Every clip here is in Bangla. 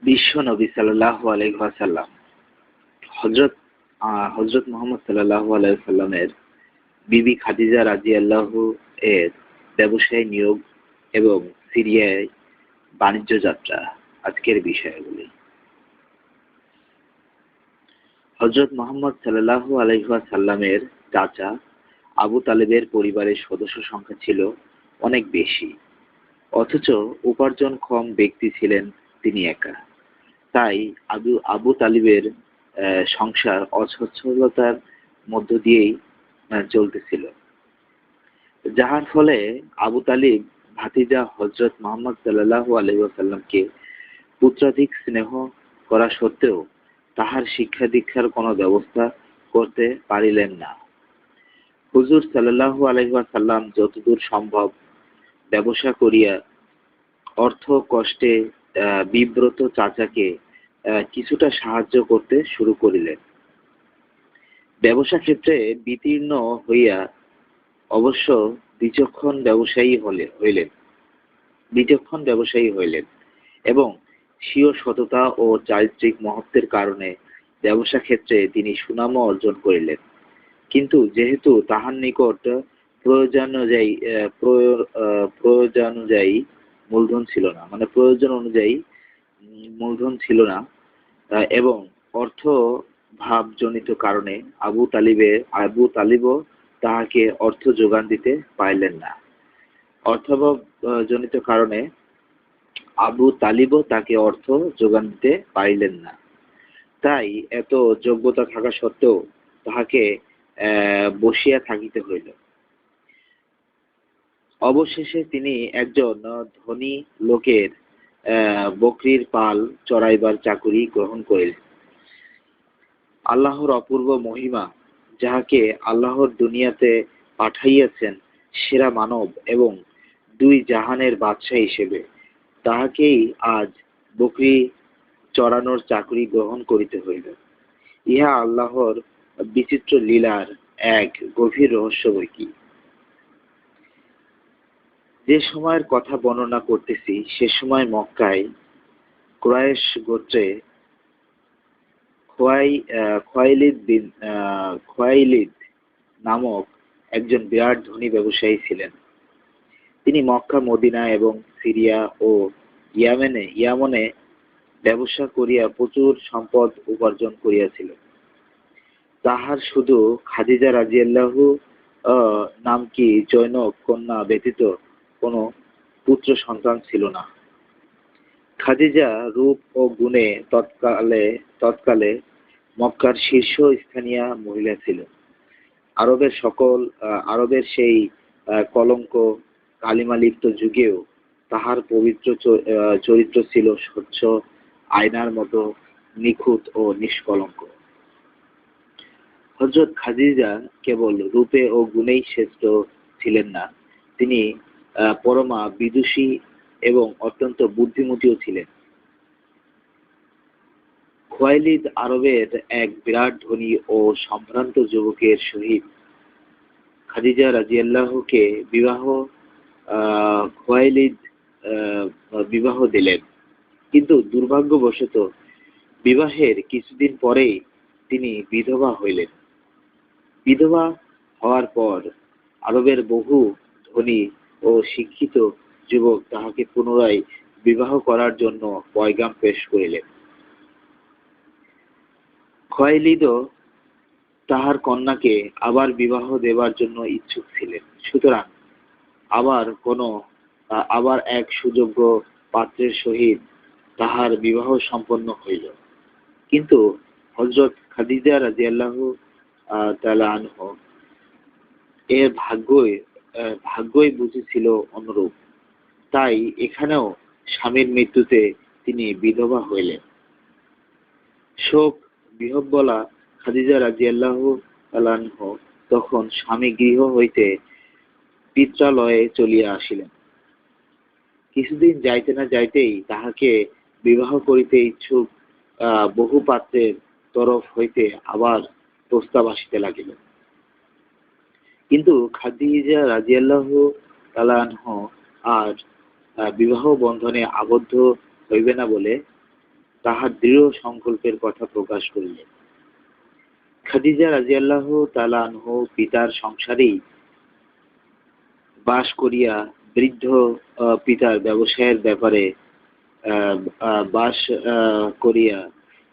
বিশ্ব নবী সাল্লাল্লাহু আলাইহি ওয়াসাল্লাম হযরত হযরত মুহাম্মদ সাল্লাল্লাহু আলাইহি ওয়াসাল্লামের বিবি খাদিজা রাদিয়াল্লাহু এর ব্যবসায় নিয়োগ এবং সিরিয়ায় বাণিজ্য যাত্রা আজকের বিষয়গুলি। হযরত মুহাম্মদ সাল্লাল্লাহু আলাইহি ওয়াসাল্লামের চাচা আবু তালেবের পরিবারের সদস্য সংখ্যা ছিল অনেক বেশি, অথচ উপার্জনক্ষম ব্যক্তি ছিলেন তিনি একা। তাই আবু তালিবের সংসার অসচ্ছলতার মধ্য দিয়েই চলতেছিল, যাহার ফলে আবু তালিব ভাতিজা হযরত মুহাম্মদ সাল্লাল্লাহু আলাইহি ওয়াসাল্লামকে পুত্রাধিক স্নেহ করা সত্ত্বেও তাহার শিক্ষা দীক্ষার কোনো ব্যবস্থা করতে পারিলেন না। হুজুর সাল্লাল্লাহু আলাইহি ওয়াসাল্লাম যতদূর সম্ভব ব্যবসা করিয়া অর্থ কষ্টে বিব্রত চাচাকে কিছুটা সাহায্য করতে শুরু করিলেন। ব্যবসা ক্ষেত্রে বিতীর্ণ হইয়া অবশ্য বিচক্ষণ ব্যবসায়ী হইলেন এবং স্বীয় সততা ও চারিত্রিক মহত্বের কারণে ব্যবসা ক্ষেত্রে তিনি সুনামও অর্জন করিলেন। কিন্তু যেহেতু তাহার নিকট প্রয়োজনানুযায়ী মূলধন ছিল না, মানে প্রয়োজন অনুযায়ী মূলধন ছিল না, এবং অর্থ ভাবজনিত কারণে আবু তালিবও তাহাকে অর্থ যোগান দিতে পারিলেন না। অর্থাভাব জনিত কারণে আবু তালিবও তাকে অর্থ যোগান দিতে পারিলেন না। তাই এত যোগ্যতা থাকা সত্ত্বেও তাহাকে বসিয়া থাকিতে হইল। অবশেষে তিনি একজন ধনী লোকের বকরির পাল চড়াইবার চাকুরি গ্রহণ করিলেন। আল্লাহর অপূর্ব মহিমা, যাহাকে আল্লাহর দুনিয়াতে পাঠাইয়াছেন সেরা মানব এবং দুই জাহানের বাদশাহ হিসেবে, তাহাকেই আজ বকরি চড়ানোর চাকুরি গ্রহণ করিতে হইল। ইহা আল্লাহর বিচিত্র লীলার এক গভীর রহস্য বৈকি। যে সময়ের কথা বর্ণনা করতেছি সে সময় মক্কায় কুরাইশ গোত্রে খোয়াইলিদ নামক একজন বিরাট ধনী ব্যবসায়ী ছিলেন। তিনি মক্কা, মদিনা এবং সিরিয়া ও ইয়ামনে ব্যবসা করিয়া প্রচুর সম্পদ উপার্জন করিয়াছিলেন। তাহার শুধু খাদিজা রাদিয়াল্লাহু নামকি জৈনব কন্যা ব্যতীত কোনো পুত্র সন্তান ছিল না। খাদিজা রূপ ও গুণে তৎকালে মক্কার শীর্ষস্থানীয়া মহিলা ছিল। আরবের সেই কলঙ্ক কালিমালিপ্ত যুগেও তাহার পবিত্র চরিত্র ছিল স্বচ্ছ আয়নার মতো নিখুঁত ও নিষ্কলঙ্ক। হযরত খাদিজা কেবল রূপে ও গুণেই শ্রেষ্ঠ ছিলেন না, তিনি পরমা বিদুষী এবং অত্যন্ত বুদ্ধিমতীও ছিলেন। খোয়াইলিদ আরবের এক বিরাট ধনী ও সম্ভ্রান্ত যুবকের সহিত খাদিজা রাদিয়াল্লাহুকে খোয়াইলিদ বিবাহ দিলেন। কিন্তু দুর্ভাগ্যবশত বিবাহের কিছুদিন পরেই তিনি বিধবা হইলেন। বিধবা হওয়ার পর আরবের বহু ধনী ও শিক্ষিত যুবক তাহাকে পুনরায় বিবাহ করার জন্য পয়গাম পেশ করিলেন। খোয়াইলিদও তাহার কন্যাকে আবার বিবাহ দেবার জন্য ইচ্ছুক ছিলেন। সুতরাং আবার এক সুযোগ্য পাত্রের সহিত তাহার বিবাহ সম্পন্ন হইল। কিন্তু হযরত খাদিজা রাদিয়াল্লাহু তাআলা আনহা এর ভাগ্যই বুঝি ছিল অনুরূপ। তাই এখানেও স্বামীর মৃত্যুতে তিনি বিধবা হইলেন। শোক বিহ্বলা খাদিজা রাদিয়াল্লাহু তাআলা আনহা তখন স্বামী গৃহ হইতে পিত্রালয়ে চলিয়া আসিলেন। কিছুদিন যাইতে না যাইতেই তাহাকে বিবাহ করিতে ইচ্ছুক বহু পাত্রের তরফ হইতে আবার প্রস্তাব আসিতে লাগিল। কিন্তু খাদিজা রাদিয়াল্লাহু তাআলা আনহা আর বিবাহ বন্ধনে আবদ্ধ হইবে না বলে তাহার দৃঢ় সংকল্পের কথা প্রকাশ করিলেন। খাদিজা রাদিয়াল্লাহু তাআলা আনহু পিতার সংসারেই বাস করিয়া বৃদ্ধ পিতার ব্যবসায়ের ব্যাপারে আহ, বাস করিয়া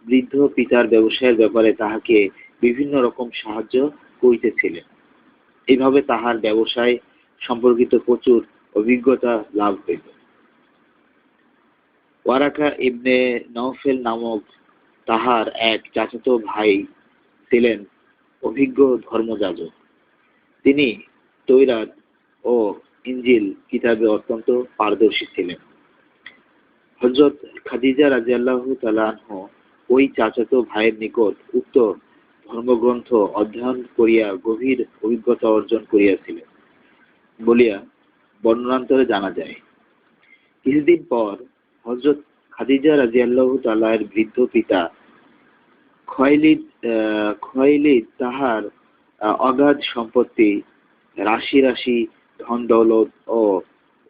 বৃদ্ধ পিতার ব্যবসায়ের ব্যাপারে তাহাকে বিভিন্ন রকম সাহায্য করিতেছিলেন। এইভাবে তাহার ব্যবসায় সম্পর্কিত প্রচুর অভিজ্ঞতা লাভ হইল। ওয়ারাকা ইবনে নওফেল নামক তাহার এক চাচাতো ভাই ছিলেন অভিজ্ঞ ধর্মযাজক। তিনি তৌরাত ও ইনজিল কিতাবে অত্যন্ত পারদর্শী ছিলেন। হযরত খাদিজা রাদিয়াল্লাহু তাআলা আনহু ওই চাচাতো ভাইয়ের নিকট উক্ত ধর্মগ্রন্থ অধ্যয়ন করিয়া গভীর অভিজ্ঞতা অর্জন করিয়াছিলেন বলিয়া বর্ণনান্তরে জানা যায়। কিছুদিন পর হযরত খাদিজা রাদিয়াল্লাহু তাআলা এর বৃদ্ধ পিতা খয়লিদ তাহার অগাধ সম্পত্তি, রাশি রাশি ধন দৌলত ও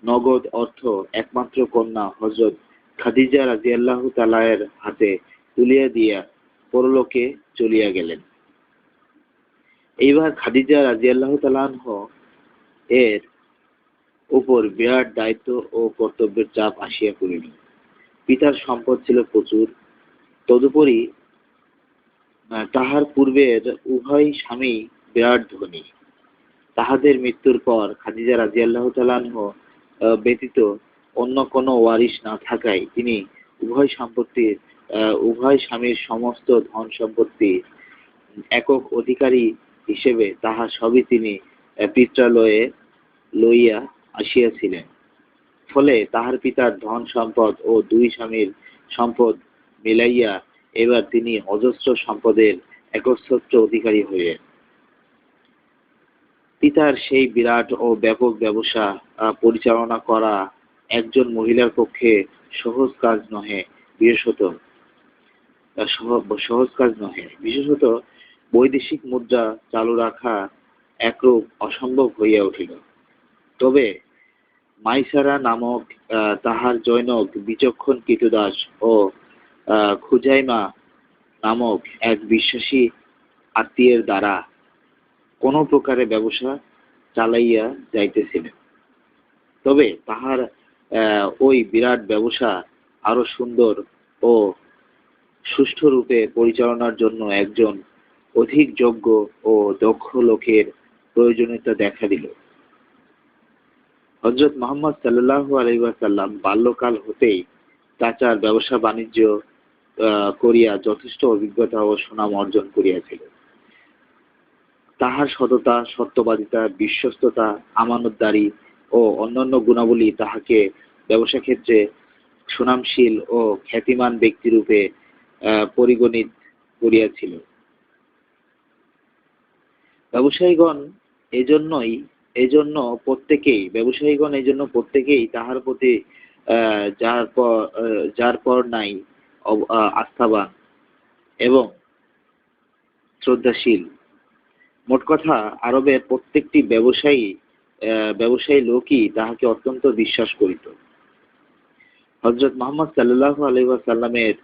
নগদ অর্থ একমাত্র কন্যা হযরত খাদিজা রাদিয়াল্লাহু তাআলা এর হাতে তুলিয়া দিয়া পরলোকে চলিয়া গেলেন। এইবার খাদিজা রাদিয়াল্লাহু তাআলা আনহা এর উপর বিরাট দায়িত্ব ও কর্তব্যের চাপ আসিয়া পড়িল। পিতার সম্পদ ছিল প্রচুর, তদুপরি তাহার পূর্বের উভয় স্বামী বিরাট ধনী। তাহাদের মৃত্যুর পর খাদিজা রাদিয়াল্লাহু তাআলা আনহা ব্যতীত অন্য কোনো ওয়ারিশ না থাকায় তিনি উভয় স্বামীর সমস্ত ধন সম্পত্তি একক অধিকারী হিসেবে তাহা সবই তিনি পিত্রালয়ে লইয়া আসিয়াছিলেন। ফলে তাহার পিতার ধন সম্পদ ও দুই স্বামীর সম্পদ মিলাইয়া এবার তিনি অজস্র সম্পদের একচ্ছত্র অধিকারী হইলেন। পিতার সেই বিরাট ও ব্যাপক ব্যবসা পরিচালনা করা একজন মহিলার পক্ষে সহজ কাজ নহে। বিশেষত বৈদেশিক মুদ্রা চালু রাখা একরূপ অসম্ভব হইয়া উঠিল। তবে মাইসারা নামক তাহার জনৈক বিচক্ষণ কৃতদাস ও খুজাইমা নামক এক বিশ্বাসী আত্মীয়ের দ্বারা কোন প্রকারে ব্যবসা চালাইয়া যাইতেছিলেন। তবে তাহার ওই বিরাট ব্যবসা আরো সুন্দর ও সুষ্ঠুরূপে পরিচালনার জন্য একজন অধিক যোগ্য ও দক্ষ লোকের প্রয়োজনীয়তা দেখা দিল। হযরত মুহাম্মদ সাল্লাল্লাহু আলাইহি ওয়াসাল্লাম বাল্যকাল হতেই চাচার ব্যবসা বাণিজ্য করিয়া যথেষ্ট অভিজ্ঞতা ও সুনাম অর্জন করিয়াছিলেন। তাহার সততা, সত্যবাদিতা, বিশ্বস্ততা, আমানতদারি ও অন্যান্য গুণাবলী তাহাকে ব্যবসা ক্ষেত্রে সুনামশীল ও খ্যাতিমান ব্যক্তিরূপে পরিগণিত করিয়াছিল। ব্যবসায়ীগণ এজন্য প্রত্যেকেই তাহার প্রতি যার পর নাই আস্থাবান এবং শ্রদ্ধাশীল। মোট কথা, আরবের প্রত্যেকটি ব্যবসায়ী লোকই তাহাকে অত্যন্ত বিশ্বাস করিত। হযরত মুহাম্মদ সাল্লাল্লাহু আলাইহি ওয়াসাল্লামের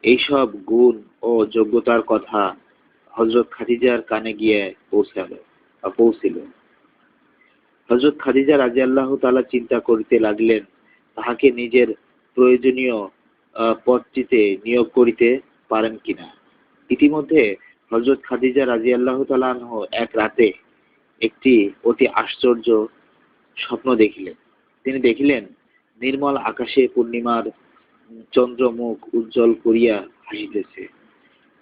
এইসব গুণ ও যোগ্যতার কথা হযরত খাদিজার কানে গিয়ে পৌঁছিল। হযরত খাদিজা রাদিয়াল্লাহু তাআলা চিন্তা করিতে লাগলেন তাহাকে নিজের প্রয়োজনীয় পদটিতে নিয়োগ করিতে পারেন কিনা। ইতিমধ্যে হযরত খাদিজা রাদিয়াল্লাহু তাআলা আনহু এক রাতে একটি অতি আশ্চর্য স্বপ্ন দেখিলেন। তিনি দেখিলেন নির্মল আকাশে পূর্ণিমার চন্দ্র মুখ উজ্জ্বল করিয়া হাসিতেছে।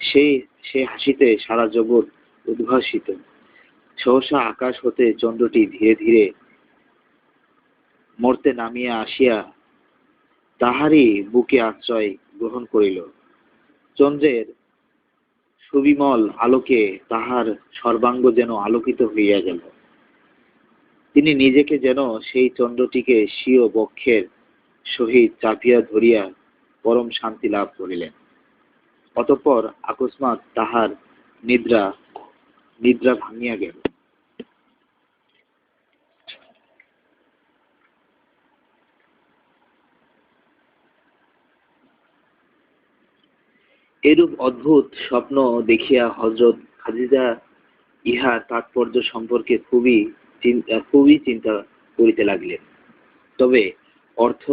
সে হাসিতে সারা জগৎ উদ্ভাসিত। সহসা আকাশ হতে চন্দ্রটি ধীরে ধীরে মর্তে নামিয়া আসিয়া তাহারই বুকে আশ্রয় গ্রহণ করিল। চন্দ্রের সুবিমল আলোকে তাহার সর্বাঙ্গ যেন আলোকিত হইয়া গেল। তিনি নিজেকে যেন সেই চন্দ্রটিকে স্বীয় বক্ষের সহিত চাপিয়া ধরিয়া পরম শান্তি লাভ করিলেন। অতঃপর আকস্মাৎ তাহার নিদ্রা ভাঙিয়া গেল। এরূপ অদ্ভুত স্বপ্ন দেখিয়া হযরত খাদিজা ইহার তাৎপর্য সম্পর্কে খুবই চিন্তা করিতে লাগিলেন। তবে অর্থ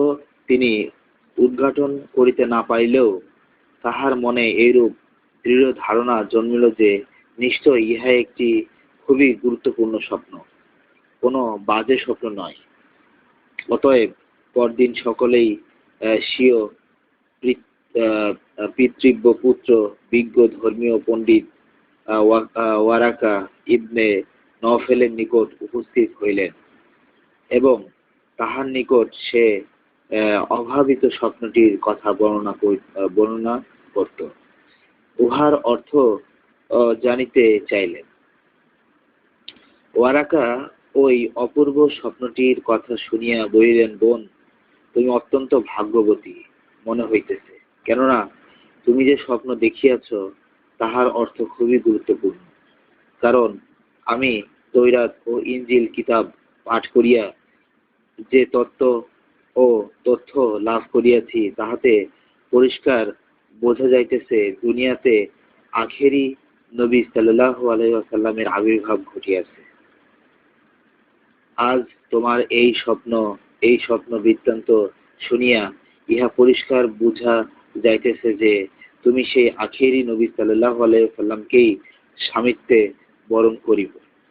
তিনি উদ্ঘাটন করিতে না পারিলেও তাহার মনে এইরূপ দৃঢ় ধারণা জন্মিল যে নিশ্চয় ইহা একটি খুবই গুরুত্বপূর্ণ স্বপ্ন, কোনো বাজে স্বপ্ন নয়। অতএব পরদিন সকলেই স্বীয় পিতৃব্য পুত্র বিজ্ঞ ধর্মীয় পণ্ডিত ওয়ারাকা ইবনে নওফেলের নিকট উপস্থিত হইলেন এবং তাহার নিকট সে অভাবিত স্বপ্নটির কথা বর্ণনা করত। উহার অর্থ জানিতে চাইলেন। ওয়ারাকা ওই অপূর্ব স্বপ্নটির কথা শুনিয়া বলিলেন, বোন, তুমি অত্যন্ত ভাগ্যবতী মনে হইতেছে, কেননা তুমি যে স্বপ্ন দেখিয়াছ তাহার অর্থ খুবই গুরুত্বপূর্ণ। কারণ আমি তৌরাত ও ইনজিল কিতাব পাঠ করিয়া যে তথ্য লাভ করিয়াছি তাহাতে পরিষ্কার বোঝা যাইতেছে দুনিয়াতে আখেরি নবী সাল্লাল্লাহু আলাইহি ওয়াসাল্লামের আবির্ভাব ঘটিয়াছে। আজ তোমার এই স্বপ্ন বৃত্তান্ত শুনিয়া ইহা পরিষ্কার বুঝা যাইতেছে যে তুমি সেই আখেরি নবী সাল্লাল্লাহু আলাইহি ওয়াসাল্লামকেই স্বামিত্বে বরণ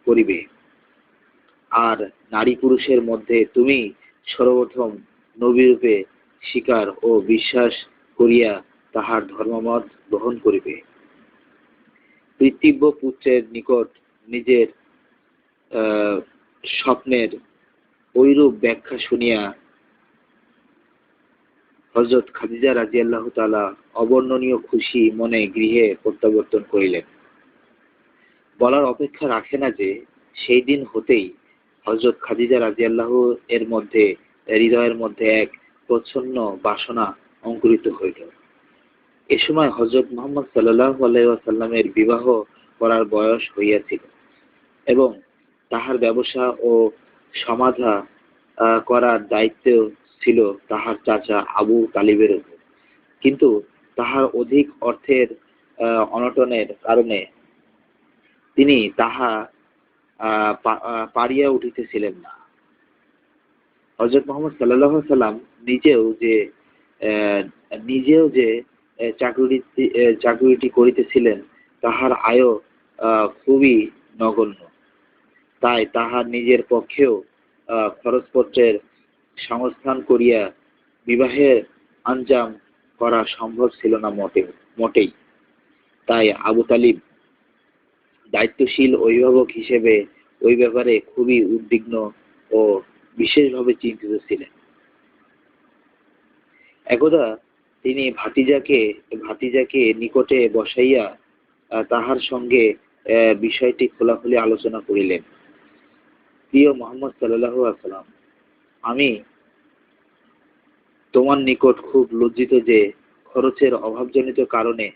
করিবে। আর নারী পুরুষের মধ্যে তুমি সর্বপ্রথম নবীরূপে স্বীকার ও বিশ্বাস করিয়া তাহার ধর্মমত গ্রহণ করিবে। পিতৃব্য পুত্রের নিকট নিজের স্বপ্নের ঐরূপ ব্যাখ্যা শুনিয়া হযরত খাদিজা রাদিয়াল্লাহু তাআলা অবর্ণনীয় খুশি মনে গৃহে প্রত্যাবর্তন করিলেন। বলার অপেক্ষা রাখে না যে সেই দিন হতেই হযরত খাদিজা রাদিয়াল্লাহু এর হৃদয়ের মধ্যে এক প্রচ্ছন্ন বাসনা অঙ্কুরিত হইল। এ সময় হযরত মুহাম্মদ সাল্লাল্লাহু আলাইহি ওয়াসাল্লামের বিবাহ করার বয়স হইয়াছিল এবং তাহার ব্যবসা ও সমাধা করার দায়িত্ব ছিল তাহার চাচা আবু তালিবের উপর। কিন্তু তাহার অধিক অর্থের অনটনের কারণে তিনি তাহা পারিয়া উঠিতেছিলেন না। হযরত মুহাম্মদ সাল্লাল্লাহু আলাইহি ওয়াসাল্লাম নিজেও যে চাকুরিটি করিতেছিলেন তাহার আয়ও খুবই নগণ্য। তাই তাহার নিজের পক্ষেও খরচপত্রের সংস্থান করিয়া বিবাহের আঞ্জাম করা সম্ভব ছিল না মোটেই। তাই আবু তালিব দায়িত্বশীল অভিভাবক হিসেবে ওই ব্যাপারে খুবই উদ্বিগ্ন ও বিশেষভাবে চিন্তিত ছিলেন। একদা তিনি ভাতিজাকে নিকটে বসাইয়া তাহার সঙ্গে বিষয়টি খোলাখুলি আলোচনা করিলেন। প্রিয় মুহাম্মদ সাল্লাল্লাহু আলাইহি ওয়াসাল্লাম, আমি তোমার নিকট খুব লজ্জিত যে খরচের অভাবজনিত কারণে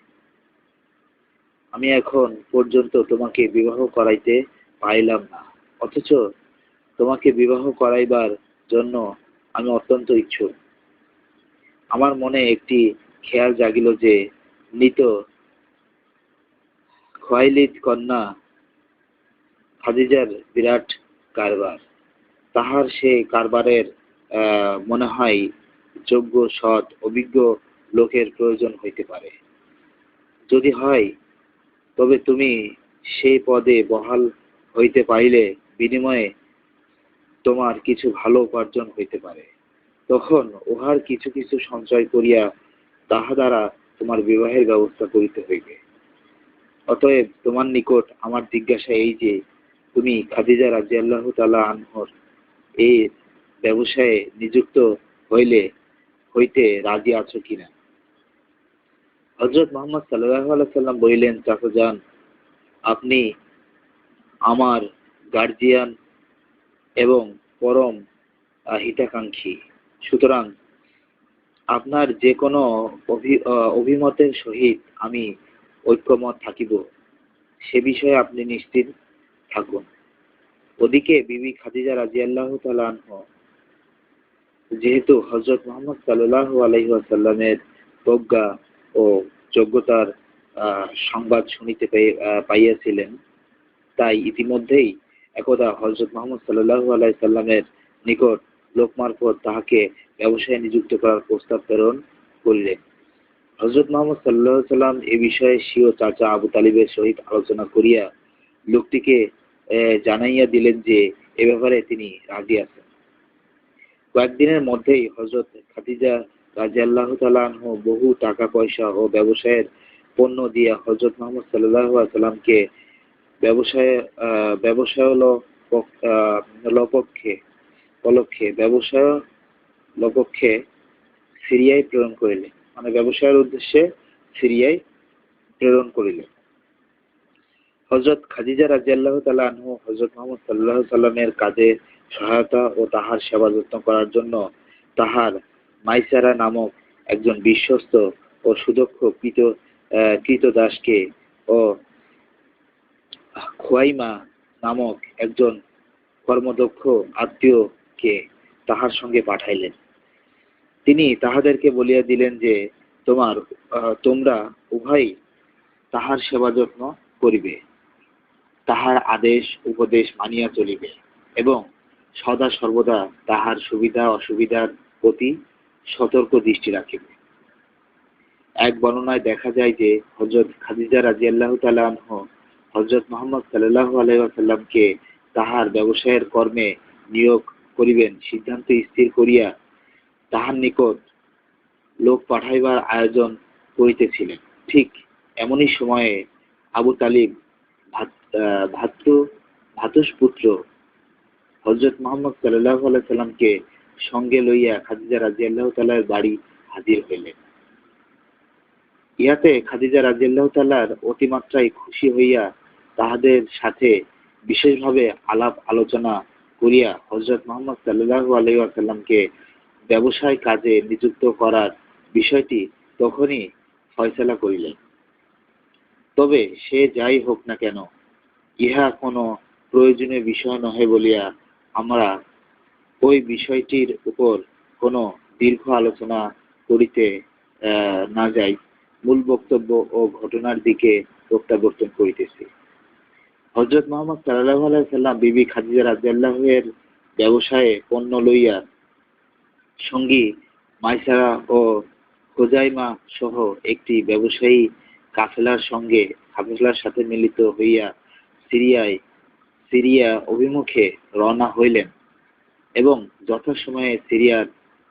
আমি এখন পর্যন্ত তোমাকে বিবাহ করাইতে পারিলাম না, অথচ তোমাকে বিবাহ করাইবার জন্য আমি অত্যন্ত ইচ্ছুক। আমার মনে একটি খেয়াল জাগিল যে মৃত খুয়াইলিদ কন্যা খাদিজার বিরাট কারবার, তাহার সে কারবারের মনে হয় যোগ্য সৎ অভিজ্ঞ লোকের প্রয়োজন হইতে পারে। যদি হয় তবে তুমি সেই পদে বহাল হইতে পারিলে বিনিময়ে তোমার কিছু ভালো উপার্জন হইতে পারে। তখন উহার কিছু কিছু সঞ্চয় করিয়া তাহা দ্বারা তোমার বিবাহের ব্যবস্থা করিতে হইবে। অতএব তোমার নিকট আমার জিজ্ঞাসা এই যে তুমি খাদিজা রাদিয়াল্লাহু তাআলা আনহার এই ব্যবসায়ে নিযুক্ত হইতে রাজি আছো কিনা। হযরত মুহাম্মদ সাল্লাল্লাহু আলাইহি ওয়াসাল্লাম বলিলেন, চাচাজান, আপনি আমার গার্জিয়ান এবং পরম হিতাকাঙ্ক্ষী, সুতরাং আপনার যে কোনো অভিমতের সহিত আমি ঐক্যমত থাকিব, সে বিষয়ে আপনি নিশ্চিত থাকুন। ওদিকে বিবি খাদিজা রাদিয়াল্লাহু তাআলা আনহা যেহেতু হযরত মুহাম্মদ সাল্লাল্লাহু আলাইহি ওয়াসাল্লামের প্রজ্ঞা ও যোগ্যতার সংবাদ শুনিতে পাইয়াছিলেন, তাই ইতিমধ্যেই একদা হযরত মুহাম্মদ সাল্লাল্লাহু আলাইহি সাল্লামের নিকট লোক মারফত তাহাকে ব্যবসায়ে নিযুক্ত করার প্রস্তাব প্রেরণ করিলেন। হযরত মুহাম্মদ সাল্লাল্লাহু আলাইহি সাল্লাম এ বিষয়ে স্বীয় চাচা আবু তালিবের সহিত আলোচনা করিয়া লোকটিকে জানাইয়া দিলেন যে এ ব্যাপারে তিনি রাজি আছেন। কয়েকদিনের মধ্যেই হযরত খাদিজা রাদিয়াল্লাহু তাআলা আনহু বহু টাকা পয়সা ও ব্যবসায়ের পণ্য দিয়া হযরত মুহাম্মদ সাল্লাল্লাহু আলাইহি সাল্লামকে ব্যবসায়লপক্ষে সিরিয়ায় প্রেরণ করিলেন, মানে ব্যবসায়ের উদ্দেশ্যে সিরিয়ায় প্রেরণ করিলেন। হযরত খাদিজা রাদিয়াল্লাহু তাআলা আনহু হযরত মুহাম্মদ সাল্লাল্লাহু আলাইহি সাল্লামের কাজে সহায়তা ও তাহার সেবা যত্ন করার জন্য তাহার মাইসারা নামক একজন বিশ্বস্ত ও সুদক্ষ কৃতদাসকে ও খুয়াইমা নামক একজন কর্মদক্ষ আত্মীয়কে তাহার সঙ্গে পাঠাইলেন। তিনি তাহাদেরকে বলিয়া দিলেন যে তোমরা উভয়ই তাহার সেবা যত্ন করিবে, তাহার আদেশ উপদেশ মানিয়া চলিবে এবং সদা সর্বদা তাহার সুবিধা অসুবিধার প্রতি সতর্ক দৃষ্টি রাখিবে। এক বর্ণনায় দেখা যায় যে হযরত খাদিজা রাদিয়াল্লাহু তাআলা আনহু হযরত মুহাম্মদ সাল্লাল্লাহু আলাইহি ওয়াসাল্লামকে তাহার ব্যবসায়ের কর্মে নিয়োগ করিবেন সিদ্ধান্ত স্থির করিয়া তাহার নিকট লোক পাঠাইবার আয়োজন করিতেছিলেন। ঠিক এমনই সময়ে আবু তালিব ভ্রাতুষ্পুত্র হযরত মুহাম্মদ সাল্লাল্লাহু আলাইহি সাল্লামকে সঙ্গে লইয়া খাদিজা রাদিয়াল্লাহু তাআলার বাড়ি হাজির হইলেন। ইহাতে খাদিজা রাদিয়াল্লাহু তাআলার অতিমাত্রায় খুশি হইয়া তাহাদের সাথে বিশেষভাবে আলাপ আলোচনা করিয়া হযরত মুহাম্মদ সাল্লাল্লাহু আলাইহি ওয়াসাল্লামকে ব্যবসায় কাজে নিযুক্ত করার বিষয়টি তখনই ফয়সালা করিলেন। তবে সে যাই হোক না কেন, ইহা কোনো প্রয়োজনীয় বিষয় নহে বলিয়া আমরা ওই বিষয়টির উপর কোনো দীর্ঘ আলোচনা করিতে না যাই, মূল বক্তব্য ও ঘটনার দিকে প্রত্যাবর্তন করিতেছি। হযরত মুহাম্মদ সাল্লাল্লাহু আলাইহি সাল্লাম বিবি খাদিজা রাদিয়াল্লাহু এর ব্যবসায়ে পণ্য লইয়া সঙ্গী মাইসারা ও খুজাইমা সহ একটি ব্যবসায়ী কাফেলার সাথে মিলিত হইয়া সিরিয়া অভিমুখে রওনা হইলেন এবং যথাসময়ে সিরিয়ার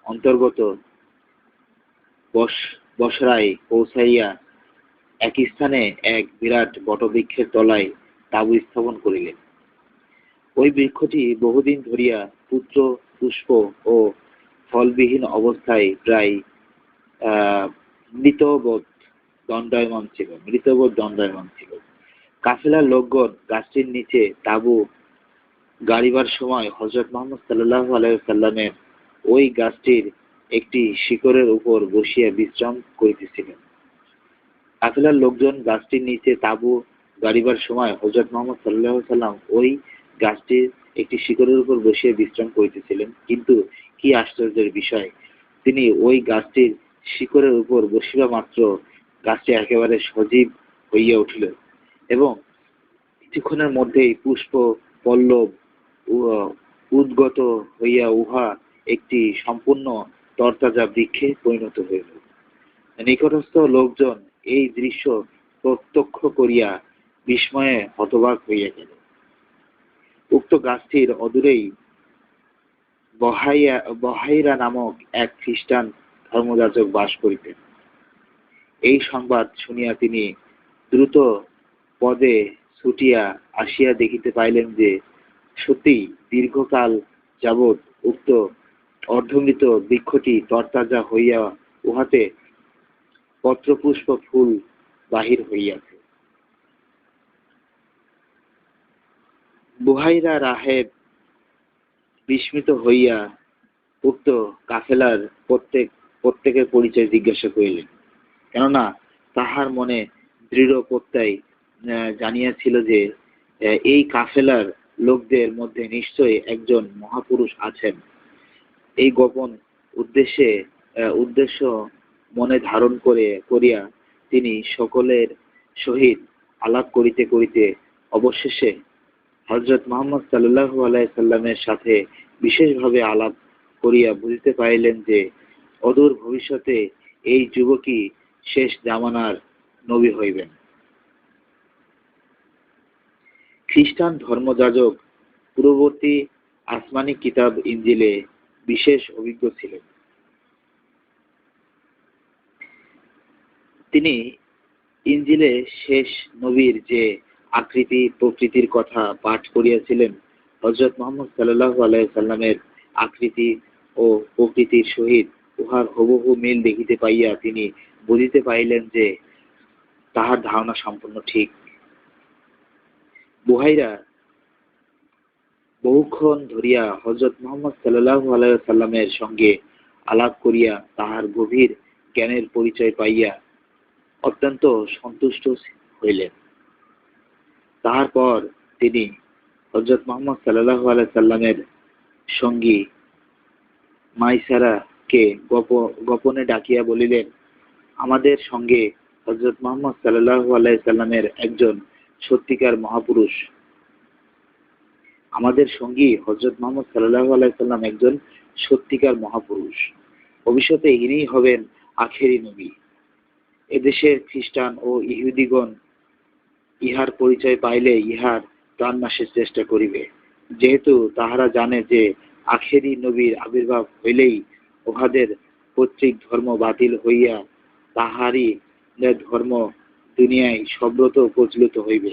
অন্তর্গত বসরায় পৌঁছাইয়া এক স্থানে এক বিরাট বটবৃক্ষের তলায় তাঁবু স্থাপন করিলেন। ওই বৃক্ষটি বহুদিন ধরিয়া পুত্র পুষ্প ও ফলবিহীন অবস্থায় প্রায় মৃতবৎ দণ্ডায়মান ছিল। কাফেলার লোকগণ গাছটির নিচে তাঁবু গাড়িবার সময় হযরত মুহাম্মদ সাল্লাল্লাহু আলাইহি ওয়াসাল্লামের ওই গাছটির একটি শিকড়ের উপর বসিয়া বিশ্রাম করিতেছিলেন। কাফেলার লোকজন গাছটির নিচে তাঁবু গাড়িবার সময় হযরত মুহাম্মদ সাল্লাল্লাহু আলাইহি ওয়াসাল্লাম ওই গাছটির একটি শিকড়ের উপর বসিয়া বিশ্রাম করিতেছিলেন। কিন্তু কি আশ্চর্যের বিষয়, তিনি ওই গাছটির শিকড়ের উপর বসিবা মাত্র গাছটি একেবারে সজীব হইয়া উঠিল এবং কিছুক্ষণের মধ্যেই পুষ্প পল্লব উদ্গত হইয়া উহা একটি সম্পূর্ণ তরতাজা বৃক্ষে পরিণত হইল। নিকটস্থ লোকজন এই দৃশ্য প্রত্যক্ষ করিয়া বিস্ময়ে হতবাক হইয়া গেল। উক্ত গাছটির অদূরেই বহাইরা নামক এক খ্রিস্টান ধর্মযাজক বাস করিতেন। এই সংবাদ শুনিয়া তিনি দ্রুত পদে ছুটিয়া আসিয়া দেখিতে পাইলেন যে সত্যি দীর্ঘকাল যাবৎ উক্ত অর্ধমৃত বৃক্ষটি তরতাজা হইয়া উহাতে পত্রপুষ্প ফুল বাহির হইয়াছে। বুহাইরা রাহেব বিস্মিত হইয়া উক্ত কাফেলার প্রত্যেকের পরিচয় জিজ্ঞাসা করিলেন, কেননা তাহার মনে দৃঢ় প্রত্যয় জানিয়াছিল যে এই কাফেলার লোকদের মধ্যে নিশ্চয়ই একজন মহাপুরুষ আছেন। এই গোপন উদ্দেশ্য মনে ধারণ করিয়া তিনি সকলের সহিত আলাপ করিতে করিতে অবশেষে হযরত মুহাম্মদ সাল্লাল্লাহু আলাইহি সাল্লামের সাথে বিশেষভাবে আলাপ করিয়া বুঝিতে পারিলেন যে অদূর ভবিষ্যতে এই যুবকই শেষ জামানার নবী হইবেন। খ্রিস্টান ধর্মযাজক পূর্ববর্তী আসমানি কিতাব ইনজিলে বিশেষ অভিজ্ঞ ছিলেন। তিনি ইনজিলে শেষ নবীর যে আকৃতি প্রকৃতির কথা পাঠ করিয়াছিলেন, হযরত মুহাম্মদ সাল্লাল্লাহু আলাইহি সাল্লামের আকৃতি ও প্রকৃতির সহিত উহার হুবহু মিল দেখিতে পাইয়া তিনি বুঝিতে পারিলেন যে তাহার ধারণা সম্পূর্ণ ঠিক। বুহাইরা বহুক্ষণ ধরিয়া হযরত মুহাম্মদ সাল্লাল্লাহু আলাইহি সাল্লামের সঙ্গে আলাপ করিয়া তাহার গভীর জ্ঞানের পরিচয় পাইয়া অত্যন্ত সন্তুষ্ট হইলেন। তাহার পর তিনি হযরত মুহাম্মদ সাল্লাল্লাহু আলাইহি সাল্লামের সঙ্গী মাইসারাকে গোপনে ডাকিয়া বলিলেন, আমাদের সঙ্গে হযরত মুহাম্মদ সাল্লাল্লাহু আলাইহি সাল্লামের একজন সত্যিকার মহাপুরুষ, আমাদের সঙ্গী হযরত মুহাম্মদ সাল্লাল্লাহু আলাইহি সাল্লাম একজন সত্যিকার মহাপুরুষ। ভবিষ্যতে ইনিই হবেন আখেরি নবী। এদেশের খ্রিস্টান ও ইহুদিগণ ইহার পরিচয় পাইলে ইহার প্রাণনাশের চেষ্টা করিবে, যেহেতু তাহারা জানে যে আখেরি নবীর আবির্ভাব হইলেই উহাদের পৈতৃক ধর্ম বাতিল হইয়া তাহারই ধর্ম দুনিয়ায় সব্রত প্রচলিত হইবে।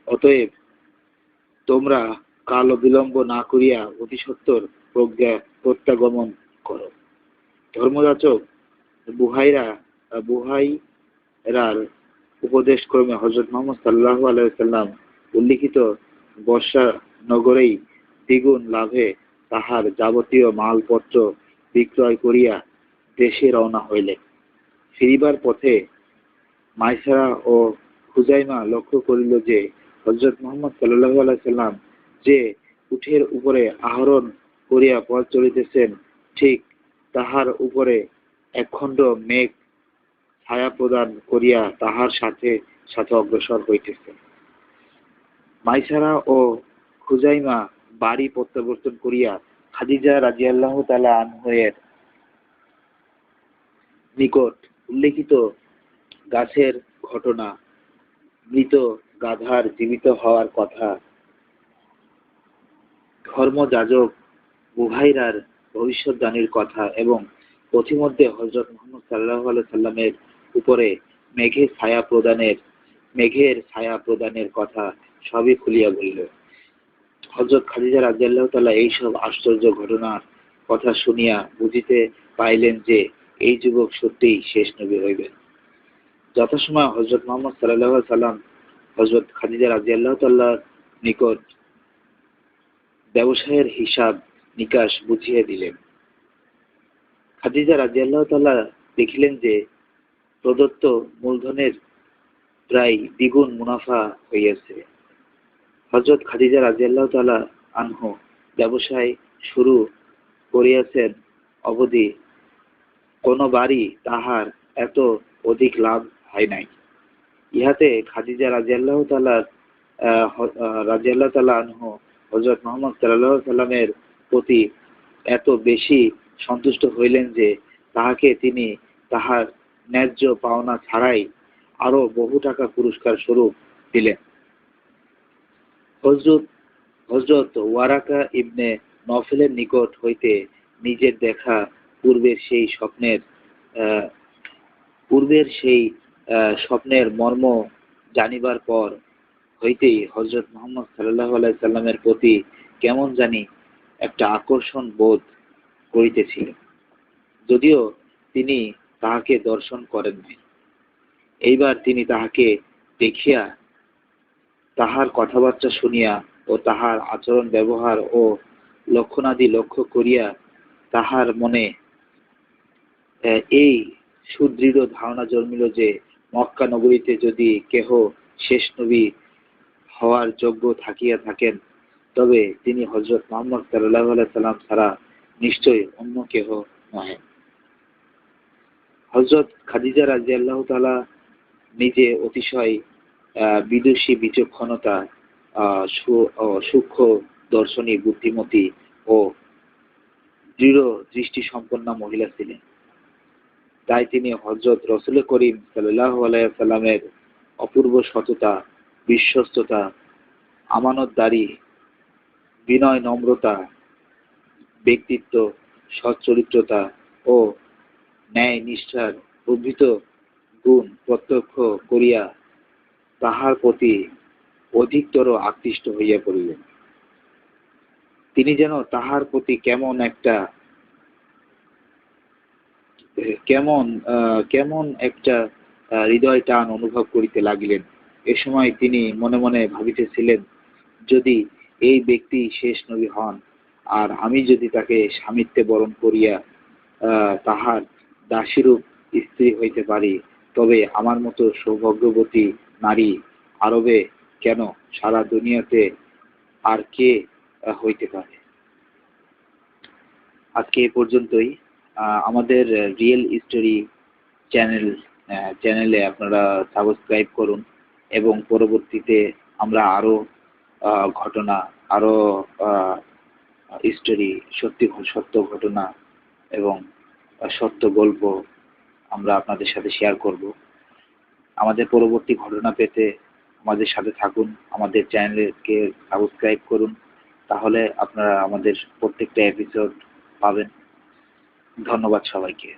অতএব তোমরা কাল বিলম্ব না করিয়া অতি সত্বর প্রত্যাগমন করো। ধর্মযাজক বুহাইরার উপদেশ ক্রমে হযরত মুহাম্মদ সাল্লাল্লাহু আলাইহি সাল্লাম উল্লিখিত বর্ষা নগরেই দ্বিগুণ লাভে তাহার যাবতীয় মালপত্র বিক্রয় করিয়া দেশে রওনা হইলেন। ফিরিবার পথে মাইসারা ও খুজাইমা লক্ষ্য করিল যে হযরত মুহাম্মদ সাল্লাল্লাহু আলাইহি সাল্লাম যে উটের উপরে আরোহণ করিয়া পথ চলিতেছেন, ঠিক তাহার উপরে একখণ্ড মেঘ ছায়া প্রদান করিয়া তাহার সাথে সাথে অগ্রসর হইতেছে। মাইসারা ও খুজাইমা বাড়ি প্রত্যাবর্তন করিয়া খাদিজা রাদিয়াল্লাহু তাআলা আনহার নিকট উল্লিখিত গাছের ঘটনা, মৃত গাধার জীবিত হওয়ার কথা, ধর্মযাজক বুহাইরার ভবিষ্যদ্বাণীর কথা এবং পথিমধ্যে হযরত মুহাম্মদ সাল্লাল্লাহু আলাইহি সাল্লামের উপরে মেঘের ছায়া প্রদানের কথা সবই খুলিয়া বলিল। হযরত খাদিজা রাদিয়াল্লাহু তাআলা এইসব আশ্চর্য ঘটনার কথা শুনিয়া বুঝিতে পাইলেন যে এই যুবক সত্যিই শেষ নবী হইবেন। যথাসময়ে হযরত মুহাম্মদ সাল্লাল্লাহু আলাইহি সাল্লাম হযরত খাদিজা রাদিয়াল্লাহু তাআলার নিকট ব্যবসায়ের হিসাব নিকাশ বুঝিয়ে দিলেন। খাদিজা রাদিয়াল্লাহু তাআলা দেখিলেন যে প্রদত্ত মূলধনের প্রায় দ্বিগুণ মুনাফা হইয়াছে। হযরত খাদিজা রাদিয়াল্লাহু তাআলা আনহু ব্যবসায় শুরু করিয়াছেন অবধি কোনবারই তাহার এত অধিক লাভ হয় নাই। ইহাতে খাদিজা রাদিয়াল্লাহু তাআলা আনহু হযরত মুহাম্মদ সাল্লাল্লাহু আলাইহি সাল্লামের প্রতি এত বেশি সন্তুষ্ট হইলেন যে তাহাকে তিনি তাহার ন্যায্য পাওনা ছাড়াই আরো বহু টাকা পুরস্কার স্বরূপ দিলেন। হযরত ওয়ারাকা ইবনে নওফলের নিকট হইতে নিজের দেখা পূর্বের সেই স্বপ্নের মর্ম জানিবার পর হইতেই হযরত মুহাম্মদ সাল্লাল্লাহু আলাইহি সাল্লামের প্রতি কেমন জানি একটা আকর্ষণ বোধ করিতেছিলেন, যদিও তিনি তাহাকে দর্শন করেন নাই। এইবার তিনি তাহাকে দেখিয়া, তাহার কথাবার্তা শুনিয়া ও তাহার আচরণ ব্যবহার ও লক্ষণাদি লক্ষ্য করিয়া তাহার মনে এই সুদৃঢ় ধারণা জন্মিল যে মক্কা নগরীতে যদি কেহ শেষ নবী হওয়ার যোগ্য থাকিয়া থাকেন, তবে তিনি হযরত মুহাম্মদ সাল্লাল্লাহু আলাইহি সাল্লাম ছাড়া নিশ্চয়ই অন্য কেহ নহেন। হযরত খাদিজা রাদিয়াল্লাহু তাআলা নিজে অতিশয় বিদুষী বিচক্ষণতা, সূক্ষ্ম দর্শনী বুদ্ধিমতী ও দৃঢ় দৃষ্টি সম্পন্ন মহিলা ছিলেন। তাই তিনি হযরত রাসূল করিম সাল্লাল্লাহু আলাইহি ওয়াসাল্লামের অপূর্ব সততা, বিশ্বস্ততা, আমানতদারি, বিনয় নম্রতা, ব্যক্তিত্ব, সচ্চরিত্রতা ও ন্যায় নিষ্ঠার প্রভৃত গুণ প্রত্যক্ষ করিয়া তাহার প্রতি অধিকতর আকৃষ্ট হইয়া পড়িলেন। তিনি যেন তাহার প্রতি কেমন একটা হৃদয় টান অনুভব করিতে লাগিলেন। এ সময় তিনি মনে মনে ভাবিতেছিলেন, যদি এই ব্যক্তি শেষ নবী হন, আর আমি যদি তাকে স্বামিত্বে বরণ করিয়া তাহার দাসীরূপ স্ত্রী হইতে পারি, তবে আমার মতো সৌভাগ্যবতী নারী আরবে কেন, সারা দুনিয়াতে আর কে হইতে পারে। আজকে এ পর্যন্তই। আমাদের রিয়েল স্টোরি চ্যানেলে আপনারা সাবস্ক্রাইব করুন এবং পরবর্তীতে আমরা আরো ঘটনা, আরো স্টোরি, সত্য ঘটনা এবং সত্য গল্প আমরা আপনাদের সাথে শেয়ার করব। আমাদের পরবর্তী ঘটনা পেতে আমাদের সাথে থাকুন, আমাদের চ্যানেলকে সাবস্ক্রাইব করুন, তাহলে আপনারা আমাদের প্রত্যেকটা এপিসোড পাবেন। ধন্যবাদ সবাইকে।